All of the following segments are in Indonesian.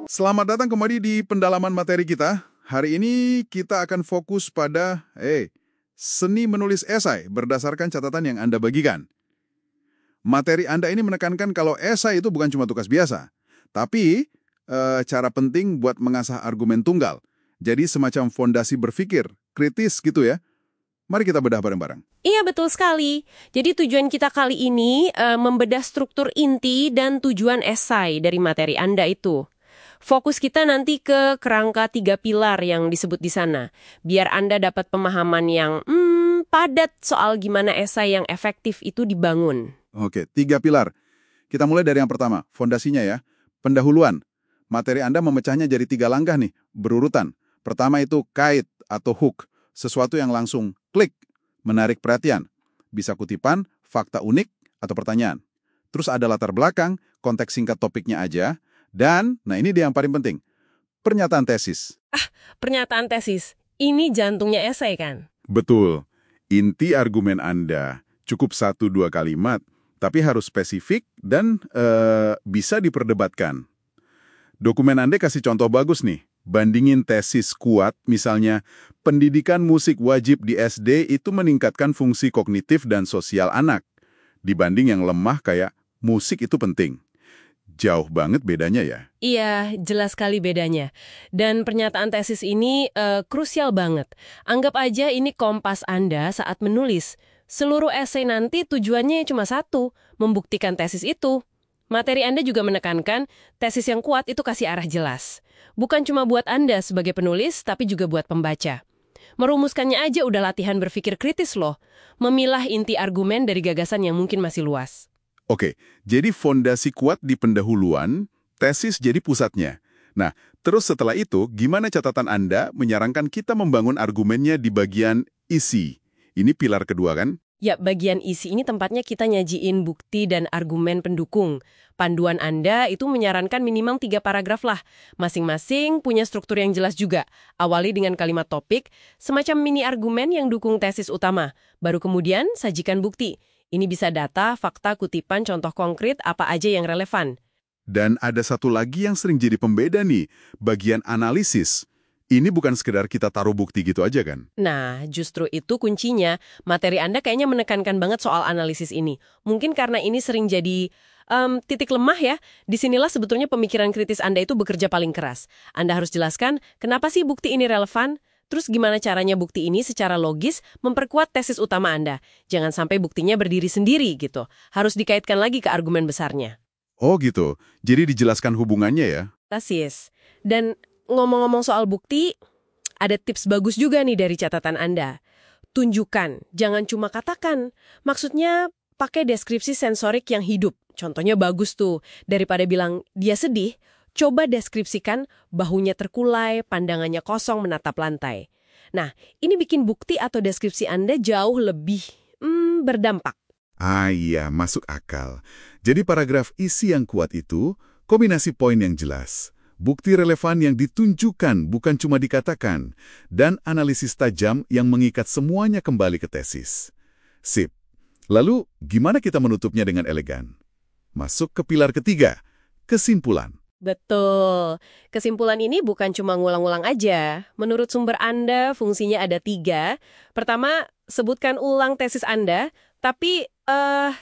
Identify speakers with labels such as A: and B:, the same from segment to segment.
A: Selamat datang kembali di pendalaman materi kita. Hari ini kita akan fokus pada seni menulis esai berdasarkan catatan yang Anda bagikan. Materi Anda ini menekankan kalau esai itu bukan cuma tugas biasa, tapi cara penting buat mengasah argumen tunggal. Jadi semacam fondasi berpikir, kritis gitu ya. Mari kita bedah bareng-bareng.
B: Iya, betul sekali. Jadi tujuan kita kali ini membedah struktur inti dan tujuan esai dari materi Anda itu. Fokus kita nanti ke kerangka 3 pilar yang disebut di sana. Biar Anda dapat pemahaman yang padat soal gimana esai yang efektif itu dibangun.
A: Oke, 3 pilar. Kita mulai dari yang pertama, fondasinya ya. Pendahuluan. Materi Anda memecahnya jadi 3 langkah nih, berurutan. Pertama itu kait atau hook, sesuatu yang langsung klik, menarik perhatian. Bisa kutipan, fakta unik, atau pertanyaan. Terus ada latar belakang, konteks singkat topiknya aja, dan, nah ini dia yang paling penting, pernyataan tesis.
B: Pernyataan tesis, ini jantungnya esai kan?
A: Betul. Inti argumen Anda cukup 1-2 kalimat, tapi harus spesifik dan bisa diperdebatkan. Dokumen Anda kasih contoh bagus nih. Bandingin tesis kuat, misalnya, pendidikan musik wajib di SD itu meningkatkan fungsi kognitif dan sosial anak. Dibanding yang lemah kayak musik itu penting. Jauh banget bedanya ya.
B: Iya, jelas sekali bedanya. Dan pernyataan tesis ini krusial banget. Anggap aja ini kompas Anda saat menulis. Seluruh esai nanti tujuannya cuma satu, membuktikan tesis itu. Materi Anda juga menekankan tesis yang kuat itu kasih arah jelas. Bukan cuma buat Anda sebagai penulis, tapi juga buat pembaca. Merumuskannya aja udah latihan berpikir kritis loh. Memilah inti argumen dari gagasan yang mungkin masih luas.
A: Oke, jadi fondasi kuat di pendahuluan, tesis jadi pusatnya. Nah, terus setelah itu, gimana catatan Anda menyarankan kita membangun argumennya di bagian isi? Ini pilar kedua kan?
B: Ya, bagian isi ini tempatnya kita nyajiin bukti dan argumen pendukung. Panduan Anda itu menyarankan minimal 3 paragraf lah. Masing-masing punya struktur yang jelas juga. Awali dengan kalimat topik, semacam mini argumen yang dukung tesis utama. Baru kemudian sajikan bukti. Ini bisa data, fakta, kutipan, contoh konkret, apa aja yang relevan.
A: Dan ada satu lagi yang sering jadi pembeda nih, bagian analisis. Ini bukan sekedar kita taruh bukti gitu aja kan?
B: Nah, justru itu kuncinya. Materi Anda kayaknya menekankan banget soal analisis ini. Mungkin karena ini sering jadi titik lemah ya. Disinilah sebetulnya pemikiran kritis Anda itu bekerja paling keras. Anda harus jelaskan, kenapa sih bukti ini relevan? Terus gimana caranya bukti ini secara logis memperkuat tesis utama Anda? Jangan sampai buktinya berdiri sendiri gitu. Harus dikaitkan lagi ke argumen besarnya.
A: Oh gitu, jadi dijelaskan hubungannya ya?
B: Persis. Dan ngomong-ngomong soal bukti, ada tips bagus juga nih dari catatan Anda. Tunjukkan, jangan cuma katakan. Maksudnya pakai deskripsi sensorik yang hidup. Contohnya bagus tuh. Daripada bilang dia sedih, coba deskripsikan bahunya terkulai, pandangannya kosong menatap lantai. Nah, ini bikin bukti atau deskripsi Anda jauh lebih berdampak.
A: Ah iya, masuk akal. Jadi paragraf isi yang kuat itu, kombinasi poin yang jelas. Bukti relevan yang ditunjukkan, bukan cuma dikatakan. Dan analisis tajam yang mengikat semuanya kembali ke tesis. Sip. Lalu, gimana kita menutupnya dengan elegan? Masuk ke pilar ketiga, kesimpulan.
B: Betul. Kesimpulan ini bukan cuma ngulang-ulang aja. Menurut sumber Anda, fungsinya ada 3. Pertama, sebutkan ulang tesis Anda, tapi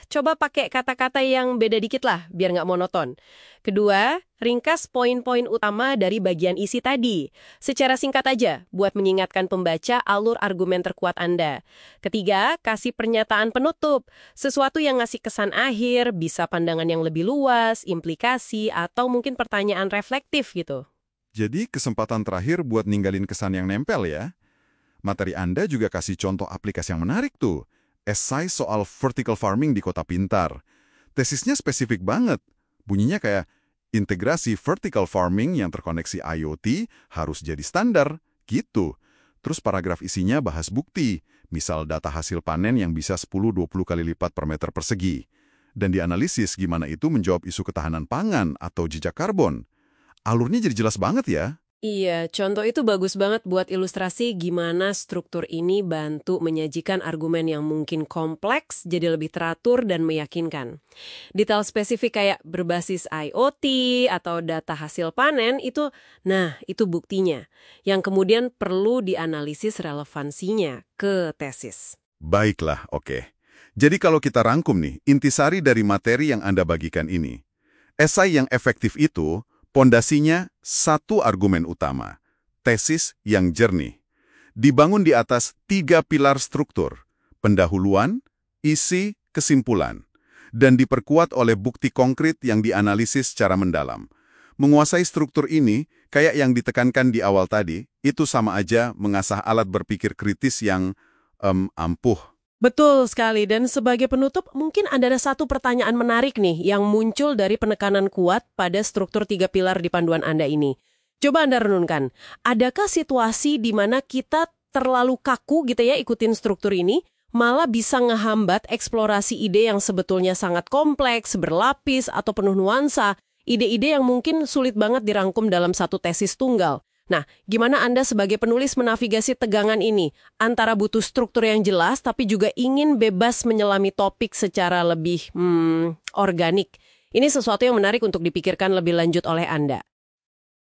B: coba pakai kata-kata yang beda dikit lah, biar nggak monoton. Kedua, ringkas poin-poin utama dari bagian isi tadi. Secara singkat aja, buat mengingatkan pembaca alur argumen terkuat Anda. Ketiga, kasih pernyataan penutup. Sesuatu yang ngasih kesan akhir, bisa pandangan yang lebih luas, implikasi, atau mungkin pertanyaan reflektif gitu.
A: Jadi kesempatan terakhir buat ninggalin kesan yang nempel ya. Materi Anda juga kasih contoh aplikasi yang menarik tuh. Esai soal vertical farming di kota pintar. Tesisnya spesifik banget. Bunyinya kayak, integrasi vertical farming yang terkoneksi IoT harus jadi standar, gitu. Terus paragraf isinya bahas bukti, misal data hasil panen yang bisa 10-20 kali lipat per meter persegi. Dan dianalisis gimana itu menjawab isu ketahanan pangan atau jejak karbon. Alurnya jadi jelas banget ya.
B: Iya, contoh itu bagus banget buat ilustrasi gimana struktur ini bantu menyajikan argumen yang mungkin kompleks jadi lebih teratur dan meyakinkan. Detail spesifik kayak berbasis IoT atau data hasil panen itu buktinya. Yang kemudian perlu dianalisis relevansinya ke tesis.
A: Baiklah, oke. Jadi kalau kita rangkum nih, intisari dari materi yang Anda bagikan ini. Esai yang efektif itu, pondasinya satu argumen utama, tesis yang jernih. Dibangun di atas 3 pilar struktur, pendahuluan, isi, kesimpulan, dan diperkuat oleh bukti konkret yang dianalisis secara mendalam. Menguasai struktur ini, kayak yang ditekankan di awal tadi, itu sama aja mengasah alat berpikir kritis yang ampuh.
B: Betul sekali, dan sebagai penutup, mungkin ada satu pertanyaan menarik nih yang muncul dari penekanan kuat pada struktur 3 pilar di panduan Anda ini. Coba Anda renungkan, adakah situasi di mana kita terlalu kaku gitu ya ikutin struktur ini, malah bisa ngehambat eksplorasi ide yang sebetulnya sangat kompleks, berlapis, atau penuh nuansa, ide-ide yang mungkin sulit banget dirangkum dalam satu tesis tunggal. Nah, gimana Anda sebagai penulis menavigasi tegangan ini antara butuh struktur yang jelas tapi juga ingin bebas menyelami topik secara lebih organik? Ini sesuatu yang menarik untuk dipikirkan lebih lanjut oleh Anda.